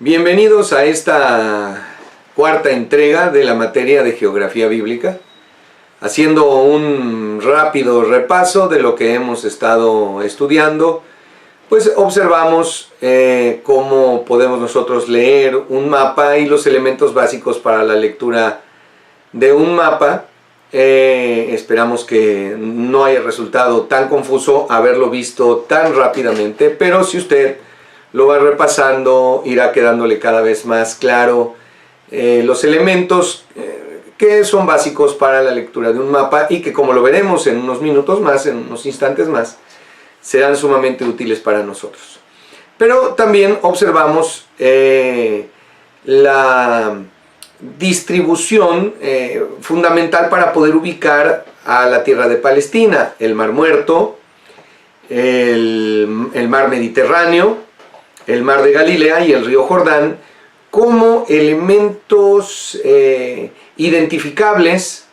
Bienvenidos a esta cuarta entrega de la materia de Geografía Bíblica, haciendo un rápido repaso de lo que hemos estado estudiando. Pues observamos cómo podemos nosotros leer un mapa y los elementos básicos para la lectura de un mapa. Esperamos que no haya resultado tan confuso haberlo visto tan rápidamente, pero si usted lo va repasando, irá quedándole cada vez más claro los elementos que son básicos para la lectura de un mapa y que, como lo veremos en unos minutos más, en unos instantes más, serán sumamente útiles para nosotros. Pero también observamos la distribución fundamental para poder ubicar a la tierra de Palestina: el Mar Muerto, el Mar Mediterráneo, el Mar de Galilea y el río Jordán como elementos identificables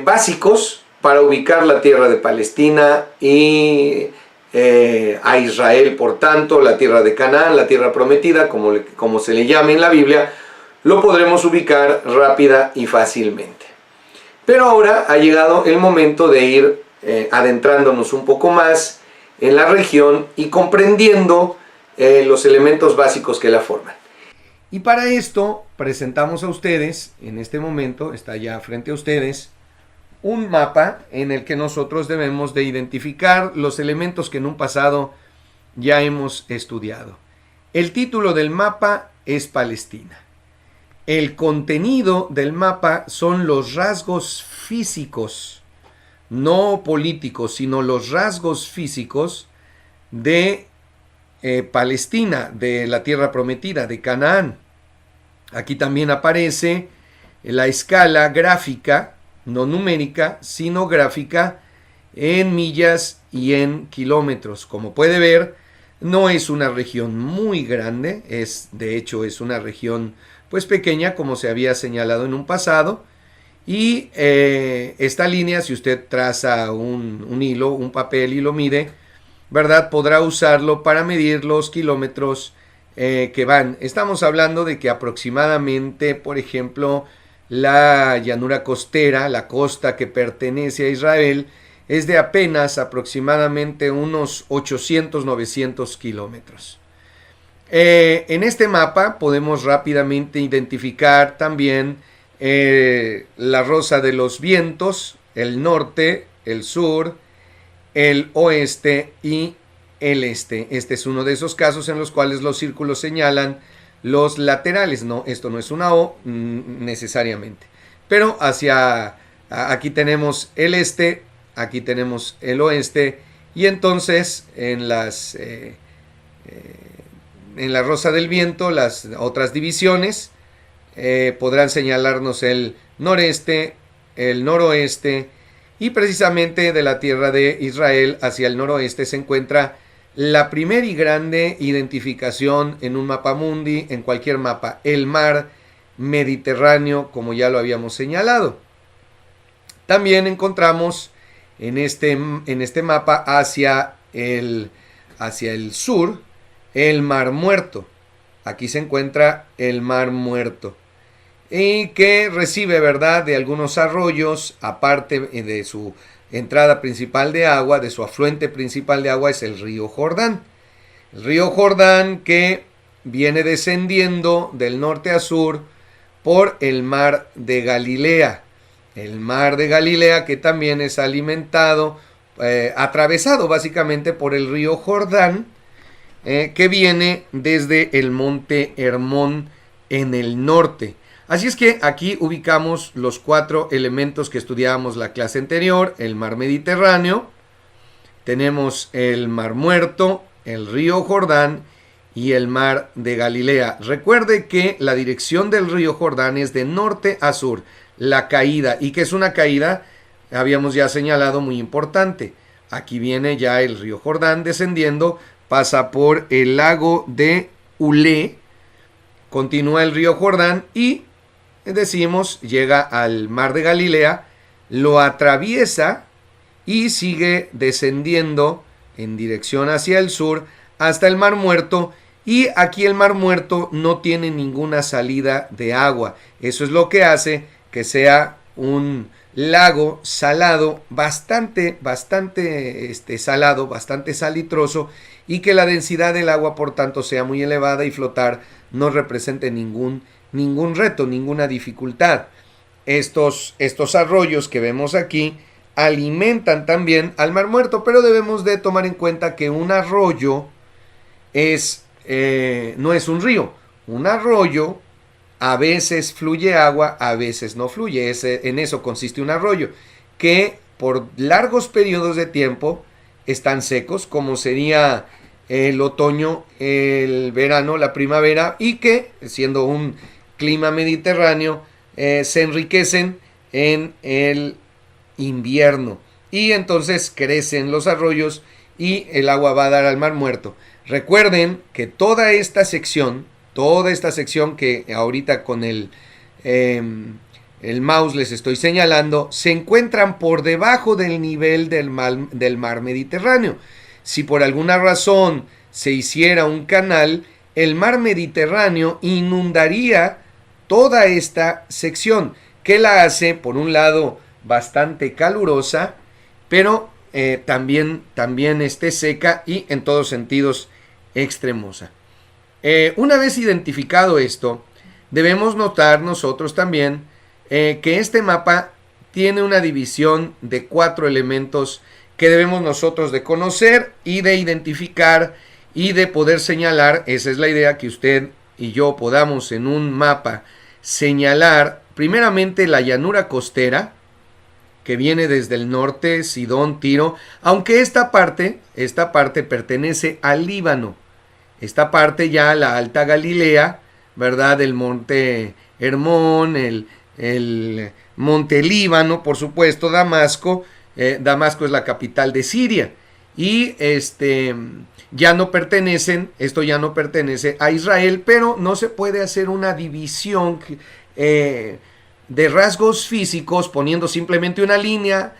básicos para ubicar la tierra de Palestina y a Israel, por tanto, la tierra de Canaán, la tierra prometida, como se le llame en la Biblia, lo podremos ubicar rápida y fácilmente. Pero ahora ha llegado el momento de ir adentrándonos un poco más en la región y comprendiendo los elementos básicos que la forman. Y para esto presentamos a ustedes, en este momento, está ya frente a ustedes, un mapa en el que nosotros debemos de identificar los elementos que en un pasado ya hemos estudiado. El título del mapa es Palestina. El contenido del mapa son los rasgos físicos, no políticos, sino los rasgos físicos de Palestina, de la tierra prometida, de Canaán. Aquí también aparece la escala gráfica, no numérica, sino gráfica, en millas y en kilómetros. Como puede ver, no es una región muy grande, de hecho es una región pues pequeña, como se había señalado en un pasado. Y esta línea, si usted traza un hilo, un papel y lo mide, ¿verdad?, podrá usarlo para medir los kilómetros que van. Estamos hablando de que aproximadamente, por ejemplo, la llanura costera, la costa que pertenece a Israel, es de apenas aproximadamente unos 800-900 kilómetros. En este mapa podemos rápidamente identificar también la rosa de los vientos, el norte, el sur, el oeste y el este. Este es uno de esos casos en los cuales los círculos señalan los laterales. No, esto no es una O necesariamente. Pero aquí tenemos el este, aquí tenemos el oeste, y entonces en la rosa del viento, las otras divisiones podrán señalarnos el noreste, el noroeste. Y precisamente de la tierra de Israel hacia el noroeste se encuentra la primera y grande identificación en un mapa mundi, en cualquier mapa: el mar Mediterráneo, como ya lo habíamos señalado. También encontramos en este mapa hacia el sur el Mar Muerto. Aquí se encuentra el Mar Muerto, y que recibe, ¿verdad?, de algunos arroyos, aparte de su entrada principal de agua, de su afluente principal de agua, es el río Jordán. El río Jordán que viene descendiendo del norte a sur por el Mar de Galilea. El Mar de Galilea que también es alimentado, atravesado básicamente por el río Jordán, que viene desde el monte Hermón en el norte. Así es que aquí ubicamos los cuatro elementos que estudiábamos la clase anterior: el mar Mediterráneo, tenemos el Mar Muerto, el río Jordán y el Mar de Galilea. Recuerde que la dirección del río Jordán es de norte a sur, la caída. ¿Y qué es una caída? Habíamos ya señalado, muy importante. Aquí viene ya el río Jordán descendiendo, pasa por el lago de Ulé, continúa el río Jordán y decimos, llega al Mar de Galilea, lo atraviesa y sigue descendiendo en dirección hacia el sur hasta el Mar Muerto, y aquí el Mar Muerto no tiene ninguna salida de agua. Eso es lo que hace que sea un lago salado, bastante salado, bastante salitroso, y que la densidad del agua por tanto sea muy elevada y flotar no represente ningún reto, ninguna dificultad. Estos arroyos que vemos aquí alimentan también al Mar Muerto, pero debemos de tomar en cuenta que un arroyo no es un río. Un arroyo a veces fluye agua, a veces no fluye. En eso consiste un arroyo, que por largos periodos de tiempo están secos, como sería el otoño, el verano, la primavera, y que, siendo un clima mediterráneo, se enriquecen en el invierno. Y entonces crecen los arroyos y el agua va a dar al Mar Muerto. Recuerden que toda esta sección que ahorita con el mouse les estoy señalando, se encuentran por debajo del nivel del mar Mediterráneo. Si por alguna razón se hiciera un canal, el mar Mediterráneo inundaría toda esta sección, que la hace, por un lado, bastante calurosa, pero también seca y en todos sentidos extremosa. Una vez identificado esto, debemos notar nosotros también que este mapa tiene una división de 4 elementos que debemos nosotros de conocer y de identificar y de poder señalar. Esa es la idea, que usted y yo podamos en un mapa señalar primeramente la llanura costera, que viene desde el norte, Sidón, Tiro, aunque esta parte pertenece al Líbano. Esta parte ya la Alta Galilea, ¿verdad? El monte Hermón, el monte Líbano, por supuesto, Damasco. Damasco es la capital de Siria. Y ya no pertenece a Israel, pero no se puede hacer una división de rasgos físicos poniendo simplemente una línea,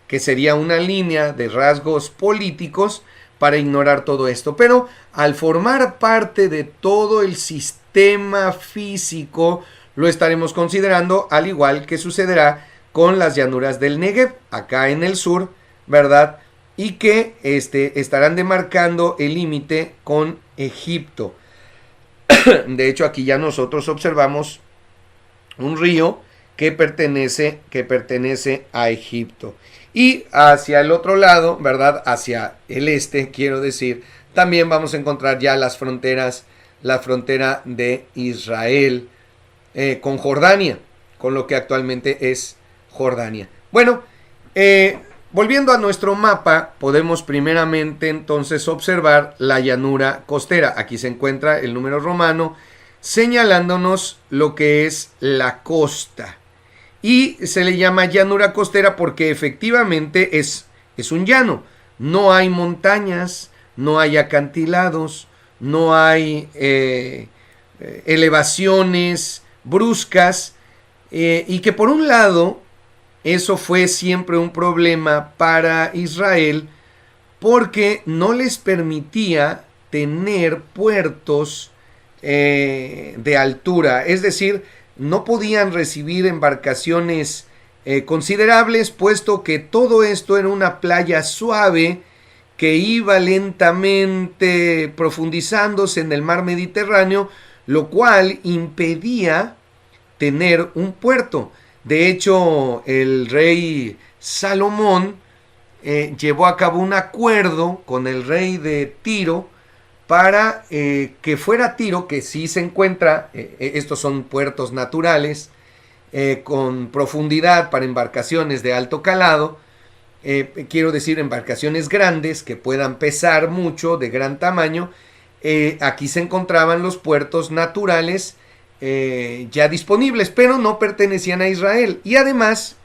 que sería una línea de rasgos políticos, para ignorar todo esto. Pero al formar parte de todo el sistema físico, lo estaremos considerando, al igual que sucederá con las llanuras del Negev, acá en el sur, ¿verdad? Y que estarán demarcando el límite con Egipto. De hecho, aquí ya nosotros observamos un río que pertenece a Egipto. Y hacia el otro lado, ¿verdad? Hacia el este, quiero decir, también vamos a encontrar ya la frontera de Israel con Jordania, con lo que actualmente es Jordania. Bueno, volviendo a nuestro mapa, podemos primeramente entonces observar la llanura costera. Aquí se encuentra el número romano señalándonos lo que es la costa. Y se le llama llanura costera porque efectivamente es un llano. No hay montañas, no hay acantilados, no hay elevaciones bruscas, y que por un lado eso fue siempre un problema para Israel, porque no les permitía tener puertos de altura, es decir, no podían recibir embarcaciones considerables, puesto que todo esto era una playa suave que iba lentamente profundizándose en el mar Mediterráneo, lo cual impedía tener un puerto. De hecho, el rey Salomón llevó a cabo un acuerdo con el rey de Tiro para que fuera Tiro, que sí se encuentra, estos son puertos naturales, con profundidad para embarcaciones de alto calado, quiero decir embarcaciones grandes que puedan pesar mucho, de gran tamaño. Aquí se encontraban los puertos naturales ya disponibles, pero no pertenecían a Israel, y además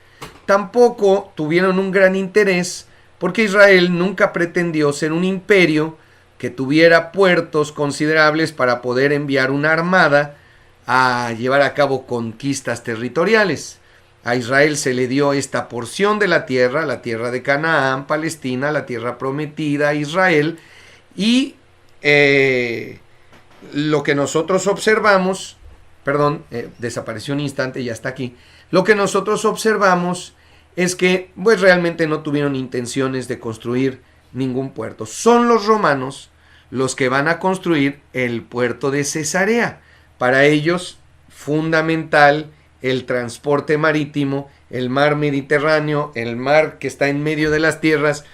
tampoco tuvieron un gran interés, porque Israel nunca pretendió ser un imperio que tuviera puertos considerables para poder enviar una armada a llevar a cabo conquistas territoriales. A Israel se le dio esta porción de la tierra de Canaán, Palestina, la tierra prometida a Israel, y lo que nosotros observamos, perdón, desapareció un instante, ya está aquí. Lo que nosotros observamos es que pues realmente no tuvieron intenciones de construir ningún puerto. Son los romanos los que van a construir el puerto de Cesarea. Para ellos, fundamental el transporte marítimo, el mar Mediterráneo, el mar que está en medio de las tierras,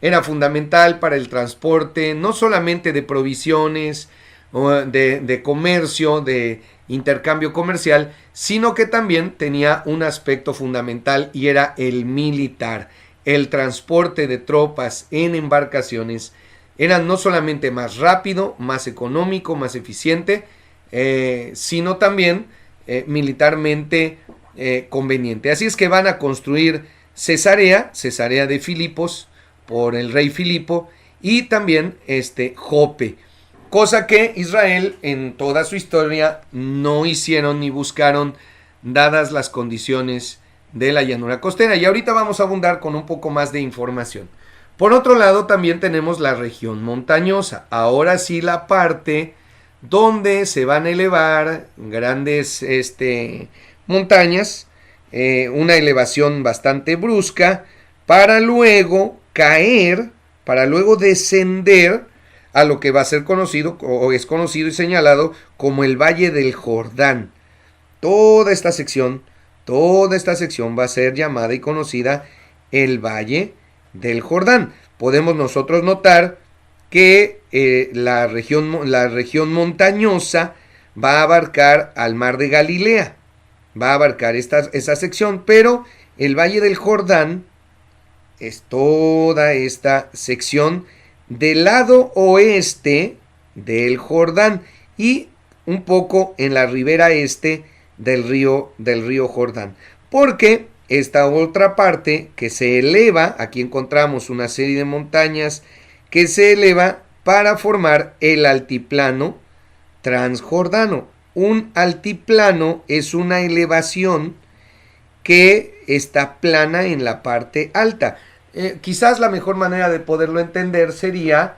era fundamental para el transporte no solamente de provisiones, de comercio, de intercambio comercial, sino que también tenía un aspecto fundamental y era el militar. El transporte de tropas en embarcaciones era no solamente más rápido, más económico, más eficiente, sino también militarmente conveniente. Así es que van a construir Cesarea de Filipos, por el rey Filipo, y también Jope, cosa que Israel en toda su historia no hicieron ni buscaron, dadas las condiciones de la llanura costera. Y ahorita vamos a abundar con un poco más de información. Por otro lado, también tenemos la región montañosa. Ahora sí, la parte donde se van a elevar grandes montañas, una elevación bastante brusca, para luego caer, para luego descender a lo que va a ser conocido, o es conocido y señalado como el Valle del Jordán. Toda esta sección va a ser llamada y conocida el Valle del Jordán. Podemos nosotros notar que la región montañosa va a abarcar al mar de Galilea, va a abarcar esa sección, pero el Valle del Jordán es toda esta sección del lado oeste del Jordán y un poco en la ribera este del río Jordán, porque esta otra parte que se eleva, aquí encontramos una serie de montañas que se eleva para formar el altiplano transjordano. Un altiplano es una elevación que está plana en la parte alta. Quizás la mejor manera de poderlo entender sería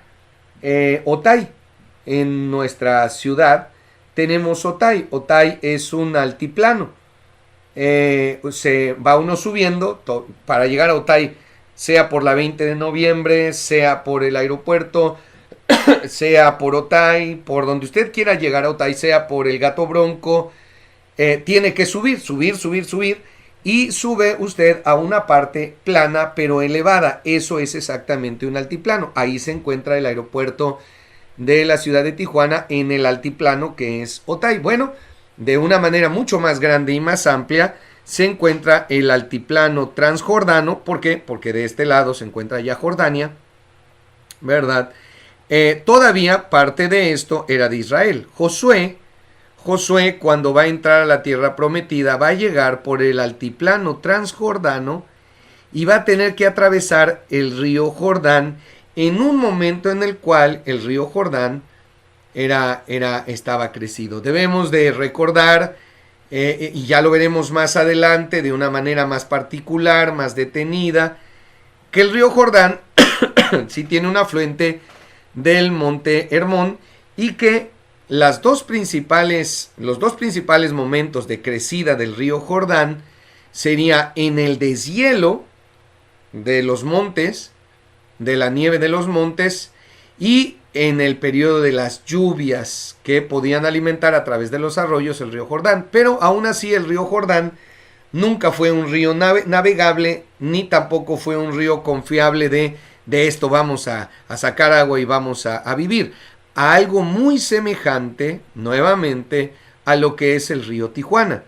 Otay. En nuestra ciudad tenemos Otay. Otay es un altiplano. Se va uno subiendo para llegar a Otay, sea por la 20 de noviembre, sea por el aeropuerto, sea por Otay, por donde usted quiera llegar a Otay, sea por el Gato Bronco, tiene que subir, y sube usted a una parte plana pero elevada. Eso es exactamente un altiplano. Ahí se encuentra el aeropuerto de la ciudad de Tijuana, en el altiplano que es Otay. Bueno, de una manera mucho más grande y más amplia se encuentra el altiplano transjordano. ¿Por qué? Porque de este lado se encuentra ya Jordania, ¿verdad? Todavía parte de esto era de Israel. Josué, cuando va a entrar a la tierra prometida, va a llegar por el altiplano transjordano y va a tener que atravesar el río Jordán en un momento en el cual el río Jordán estaba crecido. Debemos de recordar, y ya lo veremos más adelante de una manera más particular, más detenida, que el río Jordán sí tiene un afluente del monte Hermón, y que los dos principales momentos de crecida del río Jordán sería en el deshielo de los montes, de la nieve de los montes, y en el periodo de las lluvias que podían alimentar a través de los arroyos el río Jordán. Pero aún así el río Jordán nunca fue un río navegable, ni tampoco fue un río confiable de esto vamos a sacar agua y vamos a vivir. A algo muy semejante, nuevamente, a lo que es el río Tijuana.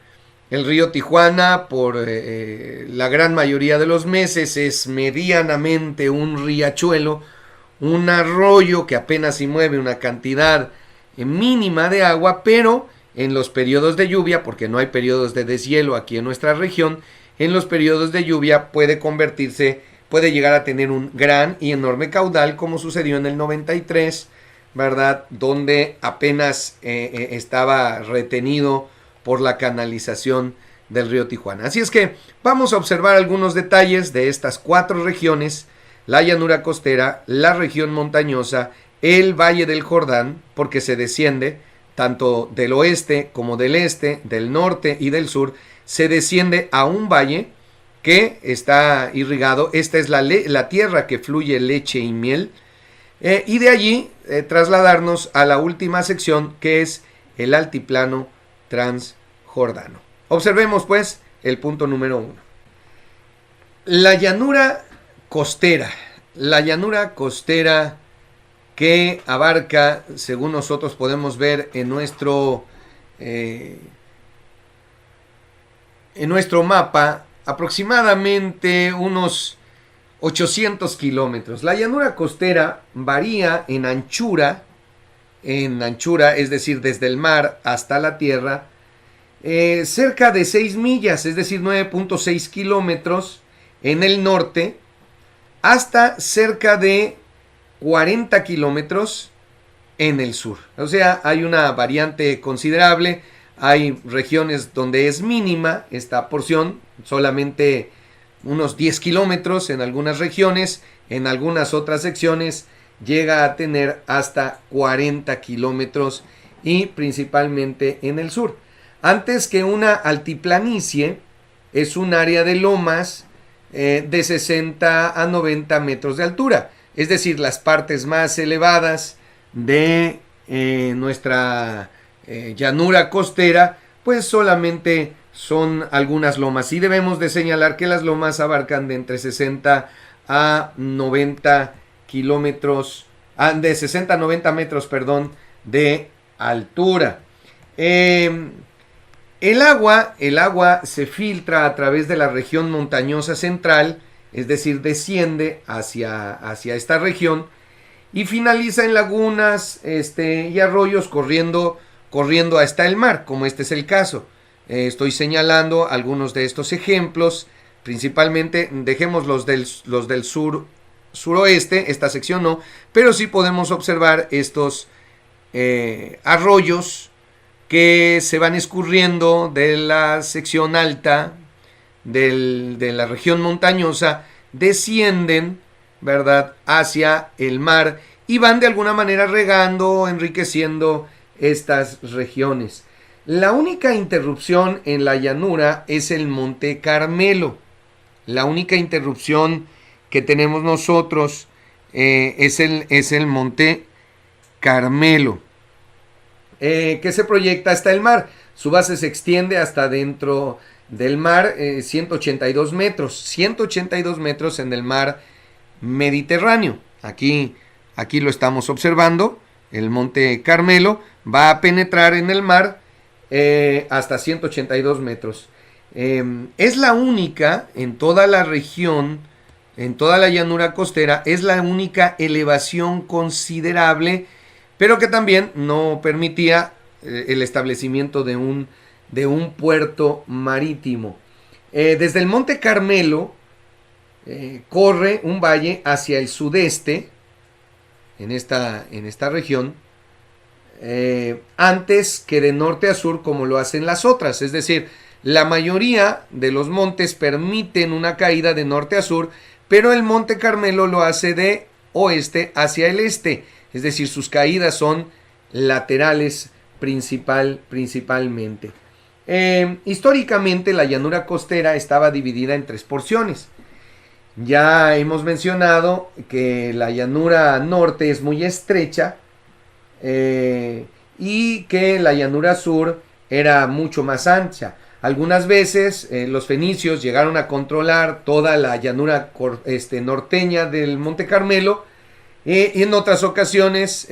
El río Tijuana, por la gran mayoría de los meses, es medianamente un riachuelo, un arroyo que apenas si mueve una cantidad mínima de agua, pero en los periodos de lluvia, porque no hay periodos de deshielo aquí en nuestra región, en los periodos de lluvia puede llegar a tener un gran y enorme caudal, como sucedió en el 93, ¿verdad? Donde apenas estaba retenido por la canalización del río Tijuana. Así es que vamos a observar algunos detalles de estas 4 regiones: la llanura costera, la región montañosa el Valle del Jordán, porque se desciende tanto del oeste como del este, del norte y del sur, se desciende a un valle que está irrigado. Esta es la tierra que fluye leche y miel, y de allí trasladarnos a la última sección, que es el altiplano transjordano. Observemos pues el punto número 1. La llanura costera. La llanura costera que abarca, según nosotros podemos ver en nuestro mapa, aproximadamente unos 800 kilómetros. La llanura costera varía en anchura, es decir, desde el mar hasta la tierra, cerca de 6 millas, es decir, 9.6 kilómetros en el norte, hasta cerca de 40 kilómetros en el sur. O sea, hay una variante considerable. Hay regiones donde es mínima esta porción, solamente unos 10 kilómetros en algunas regiones. En algunas otras secciones llega a tener hasta 40 kilómetros, y principalmente en el sur. Antes que una altiplanicie, es un área de lomas de 60 a 90 metros de altura. Es decir, las partes más elevadas de nuestra llanura costera, pues solamente son algunas lomas. Y debemos de señalar que las lomas abarcan de entre 60 a 90 kilómetros, de 60 a 90 metros, perdón, de altura. El agua se filtra a través de la región montañosa central, es decir, desciende hacia esta región y finaliza en lagunas y arroyos corriendo hasta el mar, como este es el caso. Estoy señalando algunos de estos ejemplos, principalmente dejemos los del suroeste, esta sección no, pero sí podemos observar estos arroyos que se van escurriendo de la sección alta de la región montañosa, descienden, ¿verdad?, hacia el mar y van de alguna manera regando, enriqueciendo estas regiones. La única interrupción en la llanura es el Monte Carmelo. La única interrupción que tenemos nosotros es el Monte Carmelo, que se proyecta hasta el mar. Su base se extiende hasta dentro del mar, 182 metros en el mar Mediterráneo. Aquí lo estamos observando. El Monte Carmelo va a penetrar en el mar hasta 182 metros. Es la única en toda la región, en toda la llanura costera, es la única elevación considerable, pero que también no permitía el establecimiento de un puerto marítimo. Desde el Monte Carmelo corre un valle hacia el sudeste, en esta región, antes que de norte a sur como lo hacen las otras. Es decir, la mayoría de los montes permiten una caída de norte a sur, pero el Monte Carmelo lo hace de oeste hacia el este. Es decir, sus caídas son laterales principalmente. Históricamente la llanura costera estaba dividida en 3 porciones. Ya hemos mencionado que la llanura norte es muy estrecha y que la llanura sur era mucho más ancha. Algunas veces los fenicios llegaron a controlar toda la llanura norteña del Monte Carmelo, y en otras ocasiones,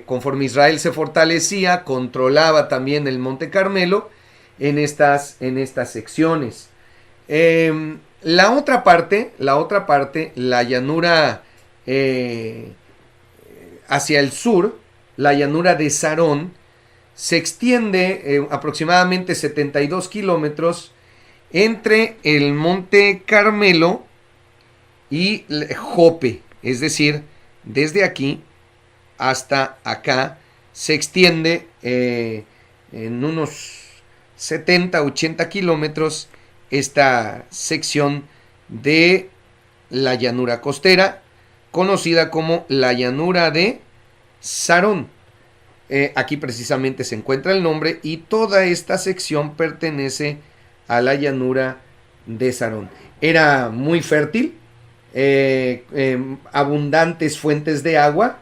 conforme Israel se fortalecía, controlaba también el Monte Carmelo en estas secciones. La otra parte, la llanura hacia el sur, la llanura de Sarón, se extiende aproximadamente 72 kilómetros entre el Monte Carmelo y Jope. Es decir, desde aquí hasta acá se extiende en unos 70-80 kilómetros esta sección de la llanura costera, conocida como la llanura de Sarón. Aquí precisamente se encuentra el nombre y toda esta sección pertenece a la llanura de Sarón. Era muy fértil, abundantes fuentes de agua.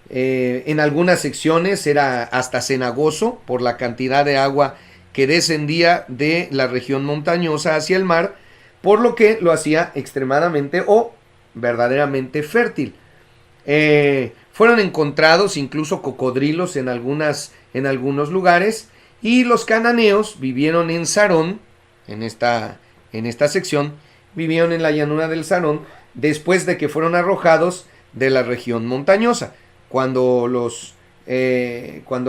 En algunas secciones era hasta cenagoso por la cantidad de agua que descendía de la región montañosa hacia el mar, por lo que lo hacía extremadamente o verdaderamente fértil. Fueron encontrados incluso cocodrilos en algunos lugares, y los cananeos vivieron en Sarón, en esta sección, vivieron en la llanura del Sarón después de que fueron arrojados de la región montañosa. Cuando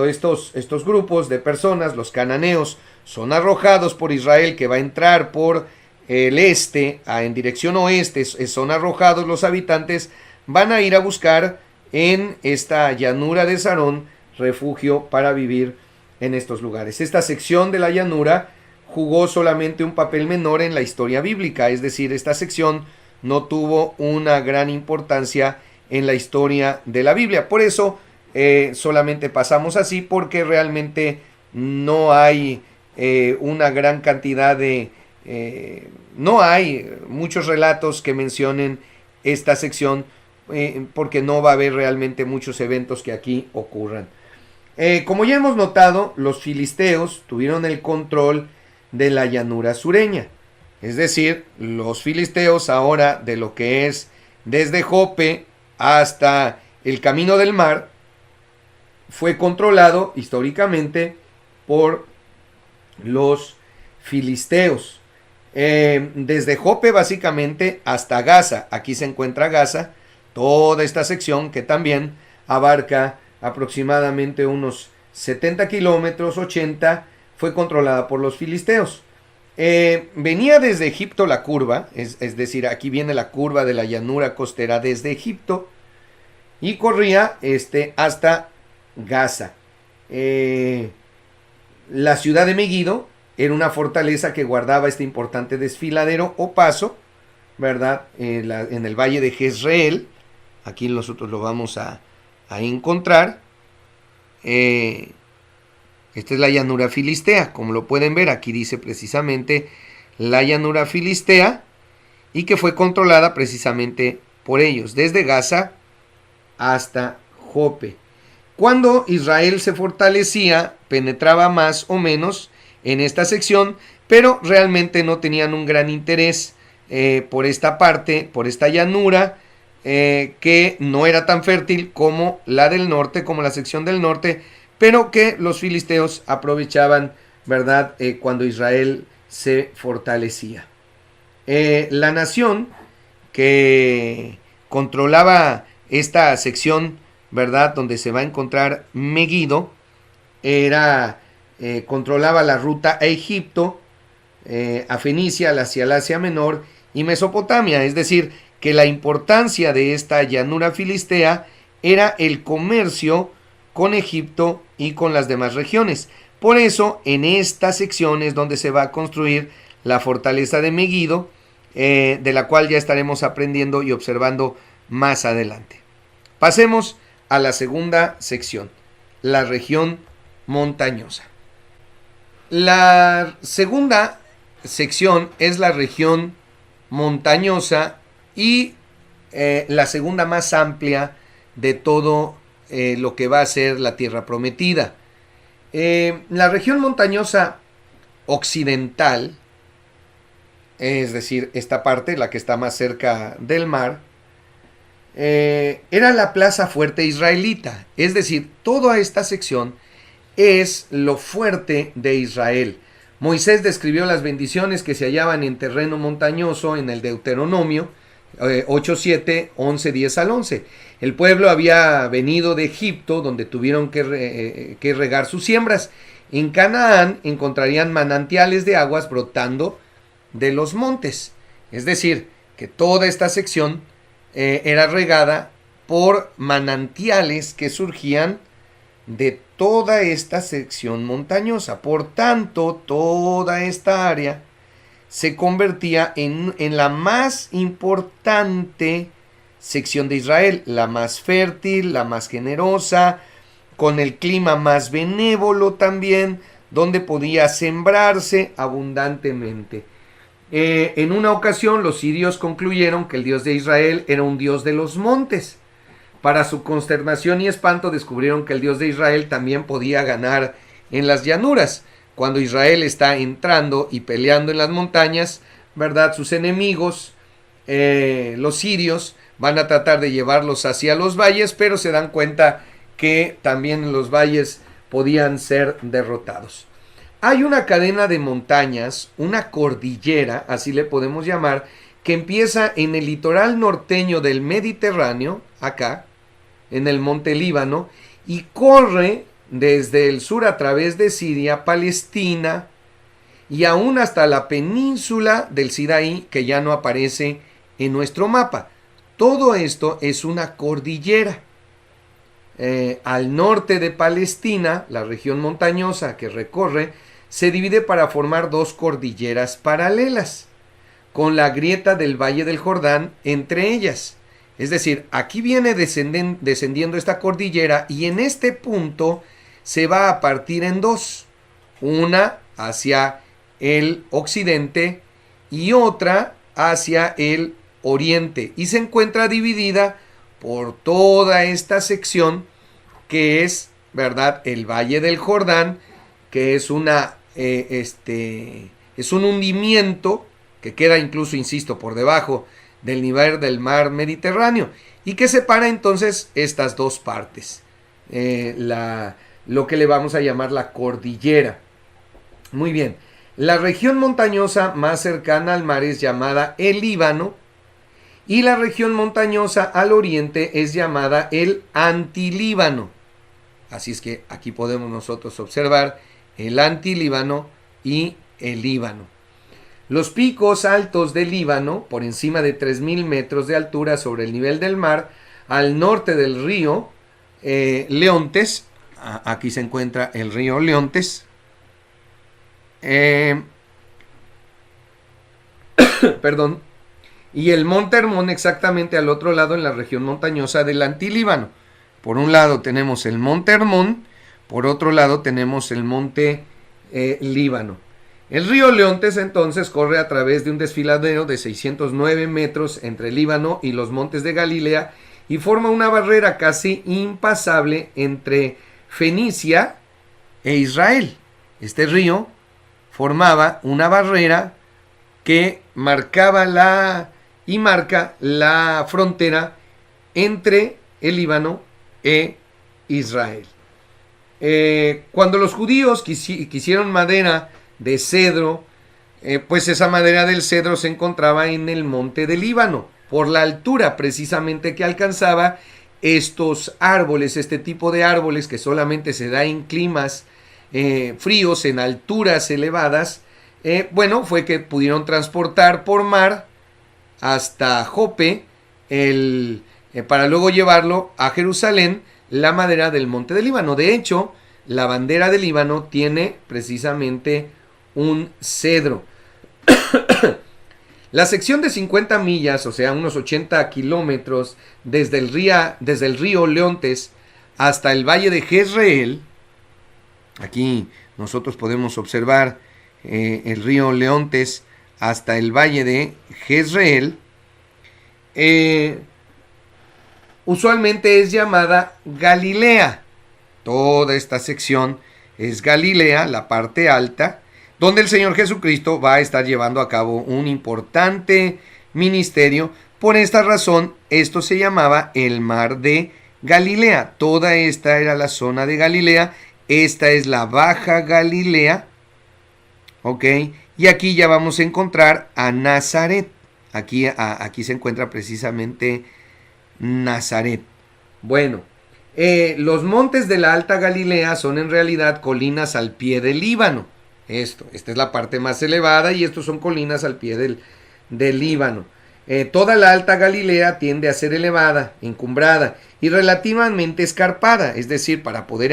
estos grupos de personas, los cananeos, son arrojados por Israel, que va a entrar por el este, en dirección oeste, son arrojados los habitantes, van a ir a buscar en esta llanura de Sarón refugio para vivir en estos lugares. Esta sección de la llanura jugó solamente un papel menor en la historia bíblica, es decir, esta sección no tuvo una gran importancia en la historia de la Biblia. Por eso solamente pasamos así, porque realmente no hay una gran cantidad de... no hay muchos relatos que mencionen esta sección, porque no va a haber realmente muchos eventos que aquí ocurran. Como ya hemos notado, los filisteos tuvieron el control de la llanura sureña. Es decir, los filisteos ahora, de lo que es desde Jope hasta el camino del mar, fue controlado históricamente por los filisteos. Desde Jope básicamente hasta Gaza. Aquí se encuentra Gaza, toda esta sección que también abarca aproximadamente unos 70 kilómetros, 80, fue controlada por los filisteos. Venía desde Egipto la curva, es decir, aquí viene la curva de la llanura costera desde Egipto, y corría hasta Gaza. La ciudad de Meguido era una fortaleza que guardaba este importante desfiladero o paso, ¿verdad? En el valle de Jezreel. Aquí nosotros lo vamos a encontrar. Esta es la llanura filistea, como lo pueden ver, aquí dice precisamente la llanura filistea, y que fue controlada precisamente por ellos, desde Gaza hasta Jope. Cuando Israel se fortalecía, penetraba más o menos en esta sección, pero realmente no tenían un gran interés por esta parte, por esta llanura, que no era tan fértil como la del norte, como la sección del norte, pero que los filisteos aprovechaban, ¿verdad?, cuando Israel se fortalecía. La nación que controlaba esta sección, ¿verdad?, donde se va a encontrar Meguido, controlaba la ruta a Egipto, a Fenicia, hacia el Asia Menor y Mesopotamia. Es decir, que la importancia de esta llanura filistea era el comercio con Egipto y con las demás regiones. Por eso, en esta sección es donde se va a construir la fortaleza de Meguido, de la cual ya estaremos aprendiendo y observando más adelante. Pasemos a la segunda sección, la región montañosa. La segunda sección es la región montañosa y la segunda más amplia de todo lo que va a ser la tierra prometida. La región montañosa occidental, es decir, esta parte, la que está más cerca del mar, era la plaza fuerte israelita. Es decir, toda esta sección es lo fuerte de Israel. Moisés describió las bendiciones que se hallaban en terreno montañoso en el Deuteronomio 8:7, 11:10 al 11. El pueblo había venido de Egipto, donde tuvieron que regar sus siembras. En Canaán encontrarían manantiales de aguas brotando de los montes. Es decir, que toda esta sección era regada por manantiales que surgían de toda esta sección montañosa. Por tanto, toda esta área se convertía en la más importante sección de Israel, la más fértil, la más generosa, con el clima más benévolo también, donde podía sembrarse abundantemente. En una ocasión los sirios concluyeron que el Dios de Israel era un Dios de los montes. Para su consternación y espanto descubrieron que el Dios de Israel también podía ganar en las llanuras. Cuando Israel está entrando y peleando en las montañas, ¿verdad? Sus enemigos, los sirios, van a tratar de llevarlos hacia los valles, pero se dan cuenta que también en los valles podían ser derrotados. Hay una cadena de montañas, una cordillera, así le podemos llamar, que empieza en el litoral norteño del Mediterráneo, acá, en el monte Líbano, y corre desde el sur a través de Siria, Palestina, y aún hasta la península del Sinaí, que ya no aparece en nuestro mapa. Todo esto es una cordillera. Al norte de Palestina, la región montañosa que recorre, se divide para formar dos cordilleras paralelas, con la grieta del Valle del Jordán entre ellas. Es decir, aquí viene descendiendo esta cordillera y en este punto se va a partir en dos. Una hacia el occidente y otra hacia el oriente. Y se encuentra dividida por toda esta sección que es, ¿verdad?, el Valle del Jordán, que es es un hundimiento que queda incluso, insisto, por debajo del nivel del mar Mediterráneo y que separa entonces estas dos partes, lo que le vamos a llamar la cordillera. Muy bien, la región montañosa más cercana al mar es llamada el Líbano y la región montañosa al oriente es llamada el Antilíbano. Así es que aquí podemos nosotros observar el Antilíbano y el Líbano. Los picos altos del Líbano, por encima de 3.000 metros de altura sobre el nivel del mar, al norte del río Leontes, aquí se encuentra el río Leontes, perdón, y el monte Hermón exactamente al otro lado en la región montañosa del Antilíbano. Por un lado tenemos el monte Hermón, por otro lado tenemos el monte Líbano. El río Leontes entonces corre a través de un desfiladero de 609 metros entre el Líbano y los montes de Galilea y forma una barrera casi impasable entre Fenicia e Israel. Este río formaba una barrera que marca la frontera entre el Líbano e Israel. Cuando los judíos quisieron madera de cedro, pues esa madera del cedro se encontraba en el monte del Líbano, por la altura precisamente que alcanzaba estos árboles, este tipo de árboles que solamente se da en climas fríos, en alturas elevadas. Fue que pudieron transportar por mar hasta Jope para luego llevarlo a Jerusalén, la madera del monte del Líbano. De hecho, la bandera del Líbano tiene precisamente un cedro. La sección de 50 millas, o sea, unos 80 kilómetros desde el río Leontes hasta el valle de Jezreel. Aquí nosotros podemos observar el río Leontes hasta el valle de Jezreel. Usualmente es llamada Galilea. Toda esta sección es Galilea, la parte alta, donde el Señor Jesucristo va a estar llevando a cabo un importante ministerio. Por esta razón, esto se llamaba el Mar de Galilea. Toda esta era la zona de Galilea. Esta es la Baja Galilea. ¿Ok? Y aquí ya vamos a encontrar a Nazaret. Aquí se encuentra precisamente Nazaret. Bueno, los montes de la Alta Galilea son en realidad colinas al pie del Líbano. Esta es la parte más elevada y estos son colinas al pie del Líbano. Toda la Alta Galilea tiende a ser elevada, encumbrada y relativamente escarpada, es decir, para poder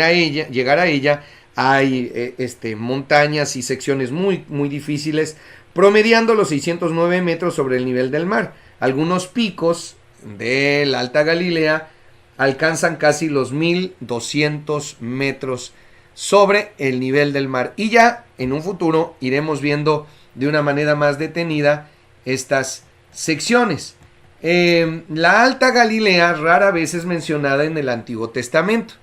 llegar a ella hay montañas y secciones muy, muy difíciles, promediando los 609 metros sobre el nivel del mar. Algunos picos de la Alta Galilea alcanzan casi los 1200 metros sobre el nivel del mar. Y ya en un futuro iremos viendo de una manera más detenida estas secciones. La Alta Galilea rara vez es mencionada en el Antiguo Testamento.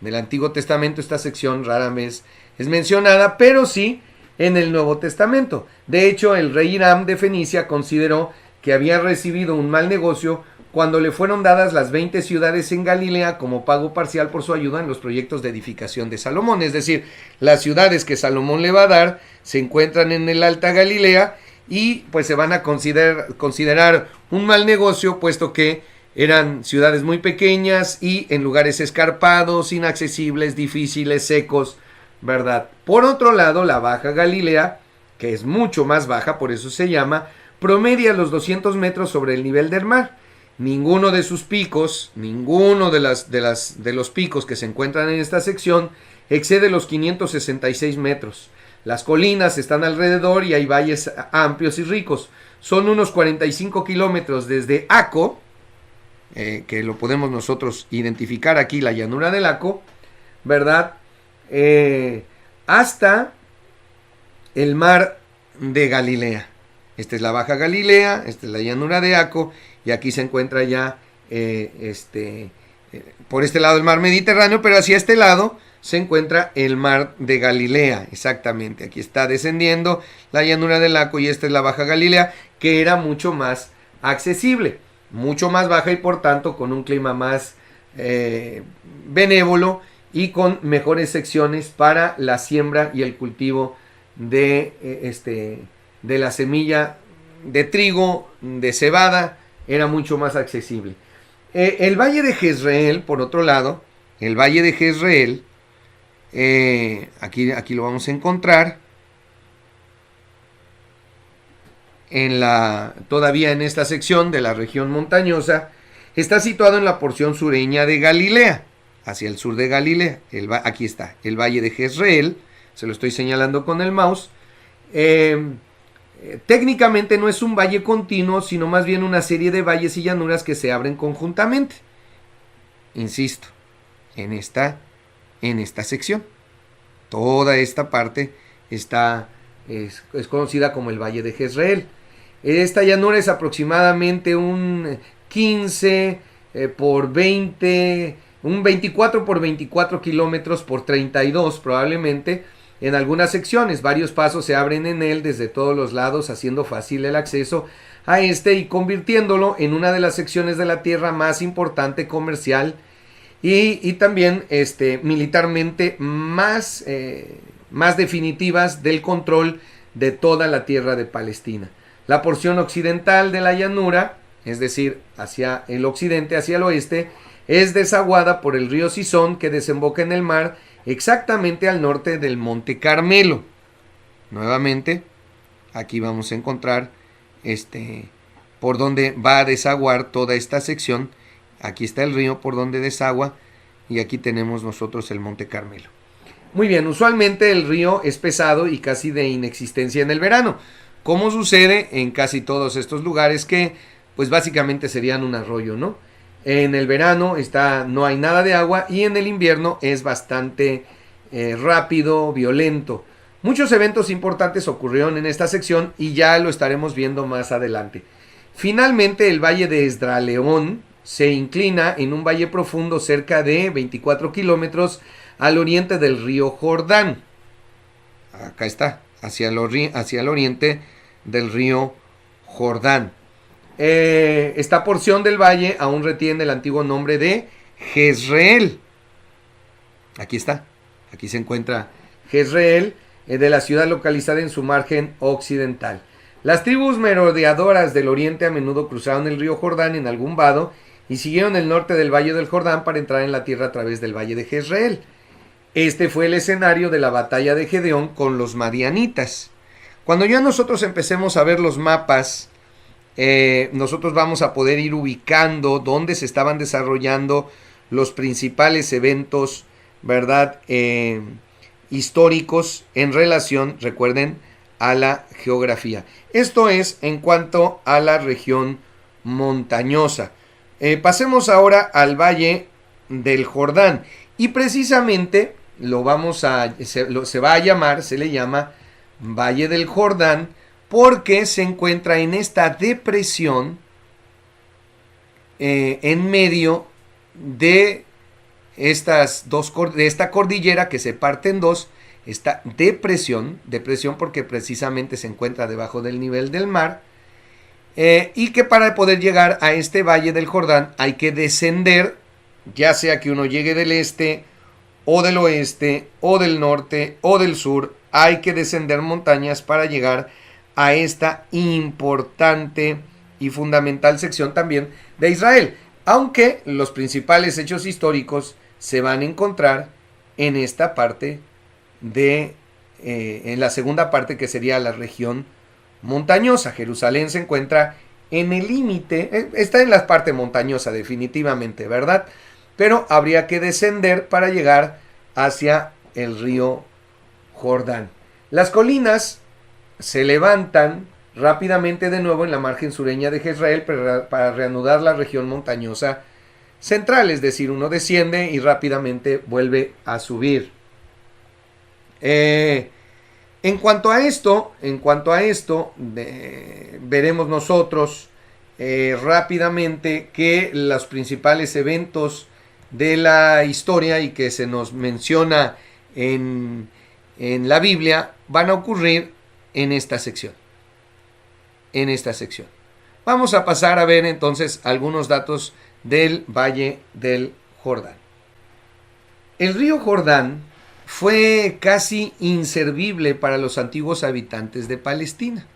En el Antiguo Testamento esta sección rara vez es mencionada, pero sí en el Nuevo Testamento. De hecho, el rey Hiram de Fenicia consideró que había recibido un mal negocio cuando le fueron dadas las 20 ciudades en Galilea como pago parcial por su ayuda en los proyectos de edificación de Salomón. Es decir, las ciudades que Salomón le va a dar se encuentran en el Alta Galilea y pues se van a considerar un mal negocio, puesto que eran ciudades muy pequeñas y en lugares escarpados, inaccesibles, difíciles, secos, ¿verdad? Por otro lado, la Baja Galilea, que es mucho más baja, por eso se llama, promedia los 200 metros sobre el nivel del mar. Ninguno de sus picos, ninguno de los picos que se encuentran en esta sección excede los 566 metros. Las colinas están alrededor y hay valles amplios y ricos. Son unos 45 kilómetros desde Aco, que lo podemos nosotros identificar aquí, la llanura del Aco, ¿verdad? Hasta el mar de Galilea. Esta es la Baja Galilea, esta es la llanura de Aco, y aquí se encuentra ya por este lado el mar Mediterráneo, pero hacia este lado se encuentra el mar de Galilea, exactamente. Aquí está descendiendo la llanura del Aco y esta es la Baja Galilea, que era mucho más accesible, mucho más baja y por tanto con un clima más benévolo y con mejores secciones para la siembra y el cultivo de la semilla de trigo, de cebada. Era mucho más accesible. El Valle de Jezreel, por otro lado, el Valle de Jezreel, aquí lo vamos a encontrar, todavía en esta sección de la región montañosa, está situado en la porción sureña de Galilea, hacia el sur de Galilea. Aquí está, el Valle de Jezreel, se lo estoy señalando con el mouse. Técnicamente no es un valle continuo, sino más bien una serie de valles y llanuras que se abren conjuntamente. Insisto, en esta sección. Toda esta parte es conocida como el Valle de Jezreel. Esta llanura es aproximadamente un 15 por 20, un 24 por 24 kilómetros por 32 probablemente. En algunas secciones, varios pasos se abren en él desde todos los lados, haciendo fácil el acceso a y convirtiéndolo en una de las secciones de la tierra más importante comercial y también militarmente más definitivas del control de toda la tierra de Palestina. La porción occidental de la llanura, es decir, hacia el occidente, hacia el oeste, es desaguada por el río Sison, que desemboca en el mar exactamente al norte del Monte Carmelo. Nuevamente, aquí vamos a encontrar por donde va a desaguar toda esta sección. Aquí está el río por donde desagua y aquí tenemos nosotros el Monte Carmelo. Muy bien, usualmente el río es pesado y casi de inexistencia en el verano, como sucede en casi todos estos lugares que pues básicamente serían un arroyo, ¿no? En el verano no hay nada de agua y en el invierno es bastante rápido, violento. Muchos eventos importantes ocurrieron en esta sección y ya lo estaremos viendo más adelante. Finalmente, el Valle de Esdraleón se inclina en un valle profundo cerca de 24 kilómetros al oriente del río Jordán. Acá está, hacia el oriente del río Jordán. Esta porción del valle aún retiene el antiguo nombre de Jezreel. Aquí está, aquí se encuentra Jezreel, de la ciudad localizada en su margen occidental. Las tribus merodeadoras del oriente a menudo cruzaron el río Jordán en algún vado y siguieron el norte del valle del Jordán para entrar en la tierra a través del valle de Jezreel. Este fue el escenario de la batalla de Gedeón con los madianitas. Cuando ya nosotros empecemos a ver los mapas, nosotros vamos a poder ir ubicando dónde se estaban desarrollando los principales eventos, ¿verdad? Históricos en relación, recuerden, a la geografía. Esto es en cuanto a la región montañosa. Pasemos ahora al Valle del Jordán. Y precisamente se le llama Valle del Jordán, porque se encuentra en esta depresión en medio de de esta cordillera que se parte en dos, esta depresión porque precisamente se encuentra debajo del nivel del mar, y que para poder llegar a este Valle del Jordán hay que descender, ya sea que uno llegue del este o del oeste o del norte o del sur, hay que descender montañas para llegar a esta importante y fundamental sección también de Israel, aunque los principales hechos históricos se van a encontrar en esta parte en la segunda parte, que sería la región montañosa. Jerusalén se encuentra en el límite, está en la parte montañosa definitivamente, ¿verdad? Pero habría que descender para llegar hacia el río Jordán. Las colinas se levantan rápidamente de nuevo en la margen sureña de Jezreel para reanudar la región montañosa central, es decir, uno desciende y rápidamente vuelve a subir. En cuanto a esto, veremos nosotros rápidamente que los principales eventos de la historia y que se nos menciona en la Biblia van a ocurrir en esta sección. Vamos a pasar a ver entonces algunos datos del Valle del Jordán. El río Jordán fue casi inservible para los antiguos habitantes de Palestina.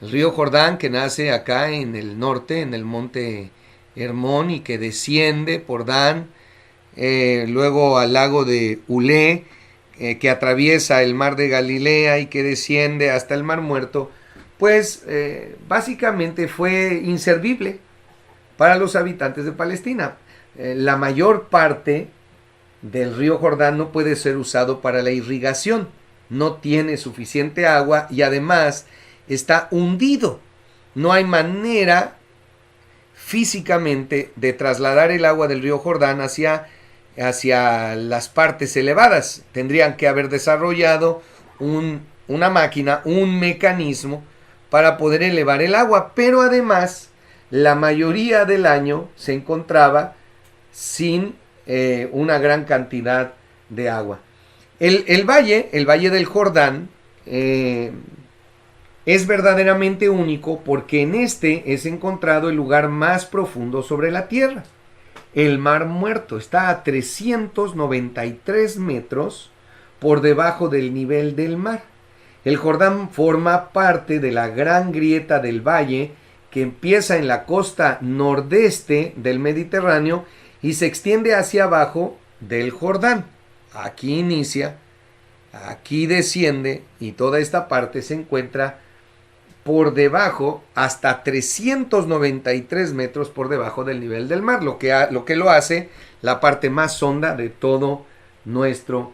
El río Jordán, que nace acá en el norte, en el monte Hermón, y que desciende por Dan, luego al lago de Ulé, que atraviesa el mar de Galilea y que desciende hasta el mar Muerto, pues básicamente fue inservible para los habitantes de Palestina. La mayor parte del río Jordán no puede ser usado para la irrigación, no tiene suficiente agua y además está hundido. No hay manera físicamente de trasladar el agua del río Jordán hacia las partes elevadas. Tendrían que haber desarrollado una máquina, un mecanismo para poder elevar el agua, pero además la mayoría del año se encontraba sin una gran cantidad de agua. El valle del Jordán es verdaderamente único porque en este es encontrado el lugar más profundo sobre la tierra. El mar Muerto está a 393 metros por debajo del nivel del mar. El Jordán forma parte de la gran grieta del valle que empieza en la costa nordeste del Mediterráneo y se extiende hacia abajo del Jordán. Aquí inicia, aquí desciende y toda esta parte se encuentra por debajo, hasta 393 metros por debajo del nivel del mar, lo que lo hace la parte más honda de todo nuestro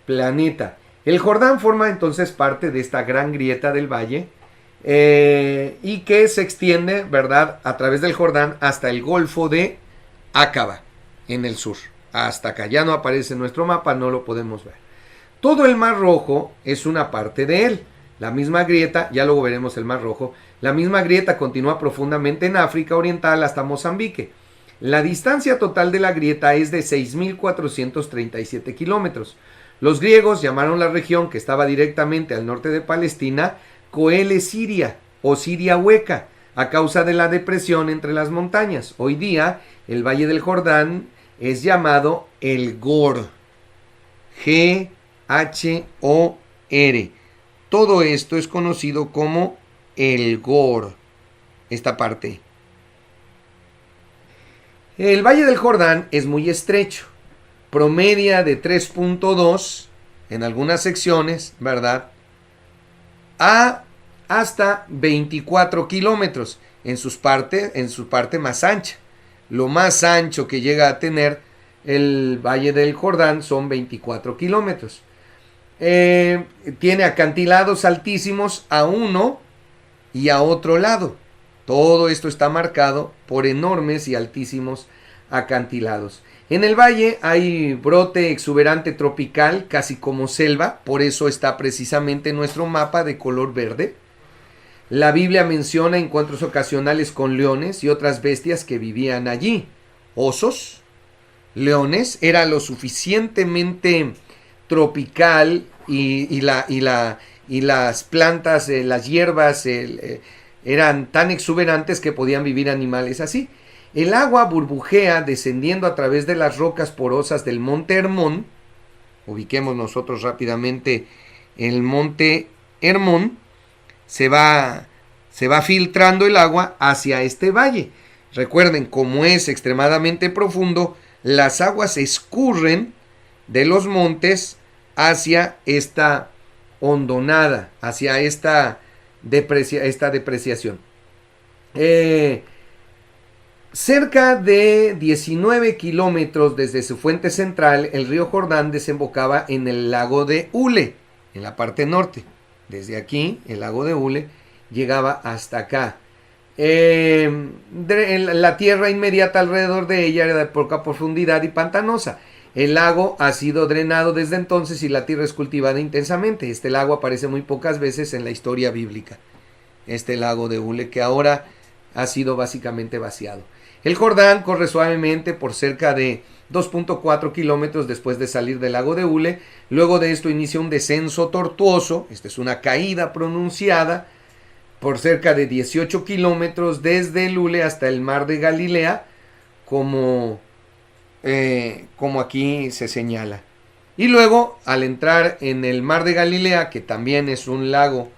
planeta. El Jordán forma entonces parte de esta gran grieta del valle y que se extiende, ¿verdad?, a través del Jordán hasta el Golfo de Acaba, en el sur. Hasta acá, ya no aparece en nuestro mapa, no lo podemos ver. Todo el Mar Rojo es una parte de él. La misma grieta, ya luego veremos el Mar Rojo, la misma grieta continúa profundamente en África Oriental hasta Mozambique. La distancia total de la grieta es de 6.437 kilómetros. Los griegos llamaron la región que estaba directamente al norte de Palestina Coele Siria o Siria Hueca, a causa de la depresión entre las montañas. Hoy día el Valle del Jordán es llamado el Gor, G-H-O-R. Todo esto es conocido como el Gor, esta parte. El Valle del Jordán es muy estrecho, promedia de 3.2 en algunas secciones, ¿verdad?, hasta 24 kilómetros en su parte más ancha. Lo más ancho que llega a tener el Valle del Jordán son 24 kilómetros. Tiene acantilados altísimos a uno y a otro lado. Todo esto está marcado por enormes y altísimos acantilados. En el valle hay brote exuberante tropical, casi como selva, por eso está precisamente nuestro mapa de color verde. La Biblia menciona encuentros ocasionales con leones y otras bestias que vivían allí. Osos, leones, era lo suficientemente tropical y las plantas, las hierbas eran tan exuberantes que podían vivir animales así. El agua burbujea descendiendo a través de las rocas porosas del monte Hermón. Ubiquemos nosotros rápidamente el monte Hermón. Se va filtrando el agua hacia este valle. Recuerden, como es extremadamente profundo, las aguas escurren de los montes hacia esta hondonada, hacia esta depreciación. Cerca de 19 kilómetros desde su fuente central, el río Jordán desembocaba en el lago de Hule, en la parte norte. Desde aquí, el lago de Hule llegaba hasta acá. La tierra inmediata alrededor de ella era de poca profundidad y pantanosa. El lago ha sido drenado desde entonces y la tierra es cultivada intensamente. Este lago aparece muy pocas veces en la historia bíblica. Este lago de Hule, que ahora ha sido básicamente vaciado. El Jordán corre suavemente por cerca de 2.4 kilómetros después de salir del lago de Hule. Luego de esto inicia un descenso tortuoso, esta es una caída pronunciada, por cerca de 18 kilómetros desde el Hule hasta el mar de Galilea, como aquí se señala. Y luego, al entrar en el mar de Galilea, que también es un lago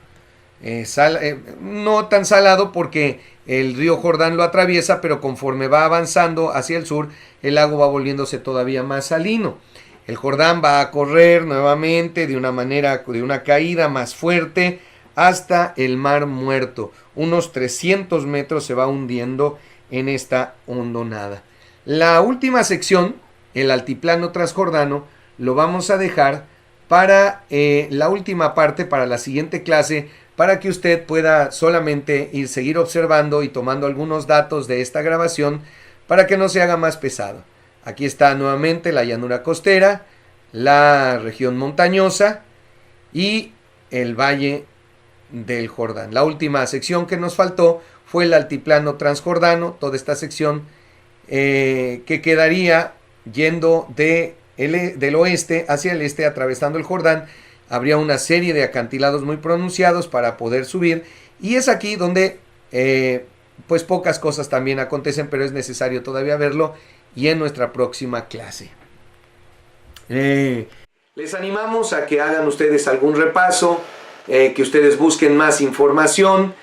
no tan salado porque el río Jordán lo atraviesa, pero conforme va avanzando hacia el sur, el lago va volviéndose todavía más salino. El Jordán va a correr nuevamente de una caída más fuerte hasta el Mar Muerto. Unos 300 metros se va hundiendo en esta hondonada. La última sección, el altiplano transjordano, lo vamos a dejar para la última parte, para la siguiente clase, para que usted pueda solamente seguir observando y tomando algunos datos de esta grabación para que no se haga más pesado. Aquí está nuevamente la llanura costera, la región montañosa y el valle del Jordán. La última sección que nos faltó fue el altiplano transjordano, toda esta sección que quedaría yendo del oeste hacia el este, atravesando el Jordán. Habría una serie de acantilados muy pronunciados para poder subir, y es aquí donde pues pocas cosas también acontecen, pero es necesario todavía verlo y en nuestra próxima clase. Les animamos a que hagan ustedes algún repaso, que ustedes busquen más información.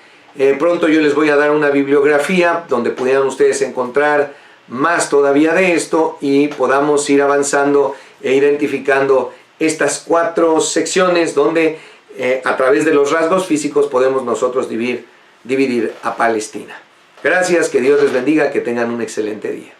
Pronto yo les voy a dar una bibliografía donde pudieran ustedes encontrar más todavía de esto y podamos ir avanzando e identificando estas 4 secciones donde a través de los rasgos físicos podemos nosotros dividir a Palestina. Gracias, que Dios les bendiga, que tengan un excelente día.